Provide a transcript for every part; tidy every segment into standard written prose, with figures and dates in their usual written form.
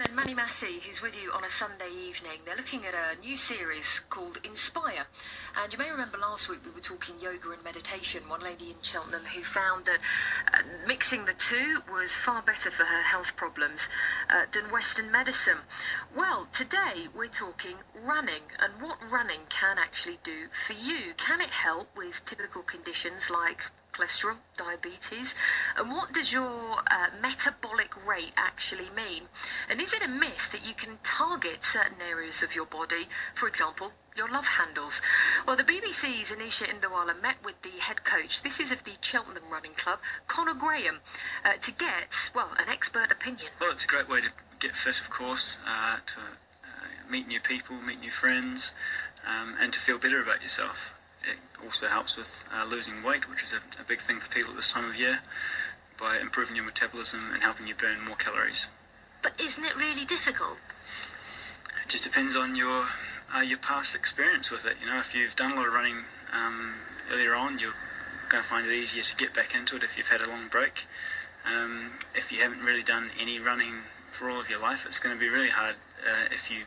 And Manny Massey, who's with you on a Sunday evening. They're looking at a new series called Inspire. And you may remember last week we were talking yoga and meditation. One lady in Cheltenham who found that mixing the two was far better for her health problems than Western medicine. Well, today we're talking running and what running can actually do for you. Can it help with typical conditions like cholesterol, diabetes, and what does your metabolic rate actually mean? And is it a myth that you can target certain areas of your body, for example, your love handles? Well, the BBC's Anisha Indawala met with the head coach, this is of the Cheltenham Running Club, Conor, to get, well, an expert opinion. Well, it's a great way to get fit, of course, to meet new people, meet new friends, and to feel better about yourself. It also helps with losing weight, which is a big thing for people at this time of year, by improving your metabolism and helping you burn more calories. But isn't it really difficult? It just depends on your past experience with it. You know, if you've done a lot of running earlier on, you're going to find it easier to get back into it if you've had a long break. If you haven't really done any running for all of your life, it's going to be really hard if you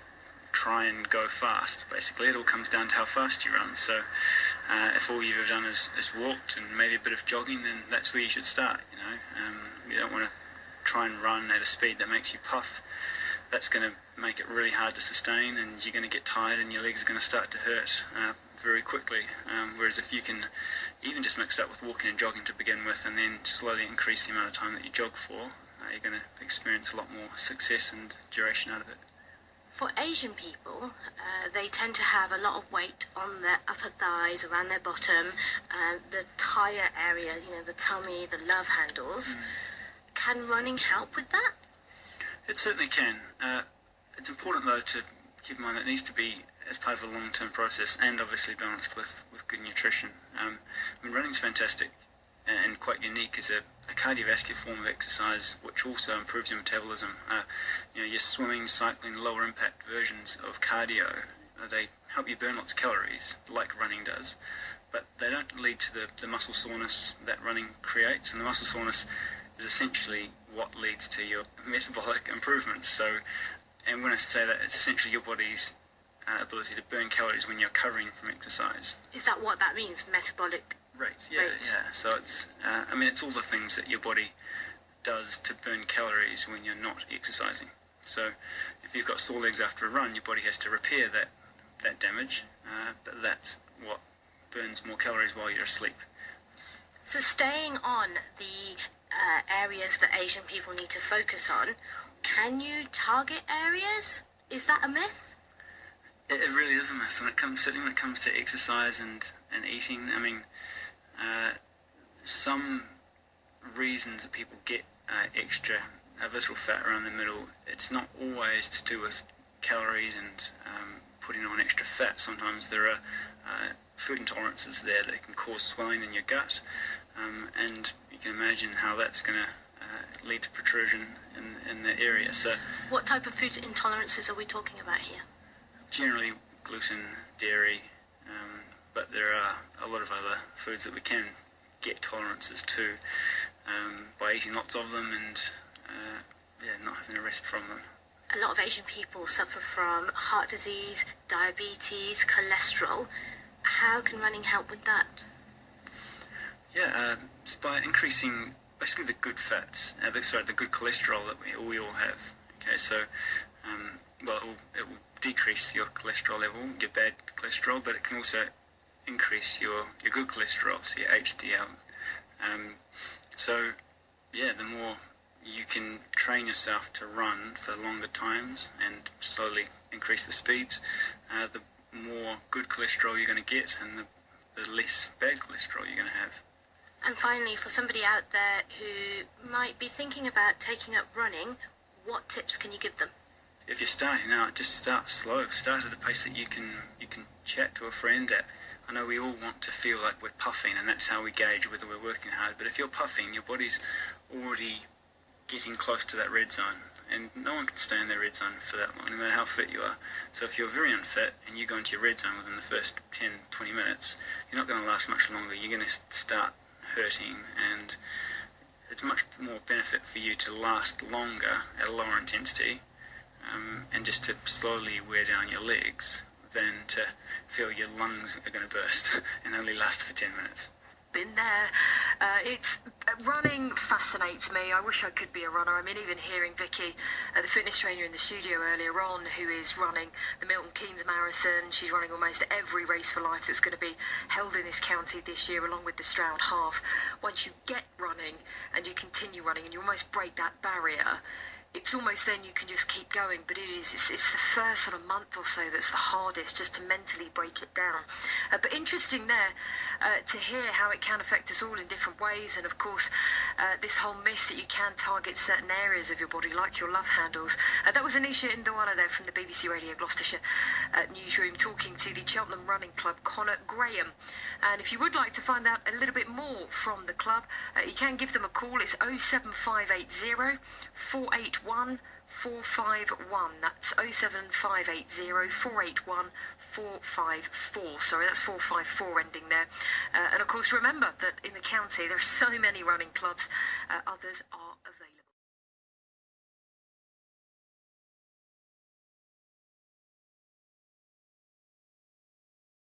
try and go fast. Basically, it all comes down to how fast you run. So if all you've ever done is walked and maybe a bit of jogging, then that's where you should start. You don't want to try and run at a speed that makes you puff. That's going to make it really hard to sustain, and you're going to get tired and your legs are going to start to hurt very quickly. Whereas if you can even just mix that with walking and jogging to begin with, and then slowly increase the amount of time that you jog for, you're going to experience a lot more success and duration out of it. For Asian people, they tend to have a lot of weight on their upper thighs, around their bottom, the tyre area, the tummy, the love handles. Can running help with that? It certainly can. It's important, though, to keep in mind that it needs to be as part of a long-term process and obviously balanced with good nutrition. Running's fantastic and quite unique as a cardiovascular form of exercise, which also improves your metabolism. Your swimming, cycling, lower impact versions of cardio, they help you burn lots of calories, like running does, but they don't lead to the muscle soreness that running creates, and the muscle soreness is essentially what leads to your metabolic improvements. So, and when I say that, it's essentially your body's ability to burn calories when you're recovering from exercise. Is that what that means, metabolic rate? Yeah. So it's, it's all the things that your body does to burn calories when you're not exercising. So if you've got sore legs after a run, your body has to repair that damage, but that's what burns more calories while you're asleep. So staying on the areas that Asian people need to focus on, can you target areas? Is that a myth? It really is a myth, certainly when it comes to exercise and eating. Some reasons that people get extra visceral fat around the middle, it's not always to do with calories and putting on extra fat. Sometimes there are food intolerances there that can cause swelling in your gut, and you can imagine how that's going to lead to protrusion in the area. So, what type of food intolerances are we talking about here? Generally gluten, dairy, but there are a lot of other foods that we can get tolerances to by eating lots of them and not having a rest from them. A lot of Asian people suffer from heart disease, diabetes, cholesterol. How can running help with that? It's by increasing basically the good fats, the good cholesterol that we all have. Okay, so it will decrease your cholesterol level, your bad cholesterol, but it can also increase your good cholesterol, so your HDL. The more you can train yourself to run for longer times and slowly increase the speeds, the more good cholesterol you're going to get and the less bad cholesterol you're going to have. And finally, for somebody out there who might be thinking about taking up running, what tips can you give them? If you're starting out, just start slow. Start at a pace that you can chat to a friend at. I know we all want to feel like we're puffing, and that's how we gauge whether we're working hard. But if you're puffing, your body's already getting close to that red zone, and no one can stay in their red zone for that long, no matter how fit you are. So if you're very unfit and you go into your red zone within the first 10, 20 minutes, you're not going to last much longer. You're going to start hurting, and it's much more benefit for you to last longer at a lower intensity and just to slowly wear down your legs than to feel your lungs are going to burst and only last for 10 minutes. Been there. Running fascinates me. I wish I could be a runner. I mean, even hearing Vicky, the fitness trainer in the studio earlier on, who is running the Milton Keynes Marathon. She's running almost every race for life that's going to be held in this county this year, along with the Stroud Half. Once you get running and you continue running and you almost break that barrier, it's almost then you can just keep going, but it's the first sort of month or so that's the hardest, just to mentally break it down. But interesting there to hear how it can affect us all in different ways, and of course this whole myth that you can target certain areas of your body, like your love handles. That was Anisha Indawana there from the BBC Radio Gloucestershire newsroom, talking to the Cheltenham Running Club, Conor Graham. And if you would like to find out a little bit more from the club, you can give them a call. It's 07580 481 451. That's 07580 481 454. Sorry, that's 454 ending there. And of course, remember that in the county there are so many running clubs. Others are available.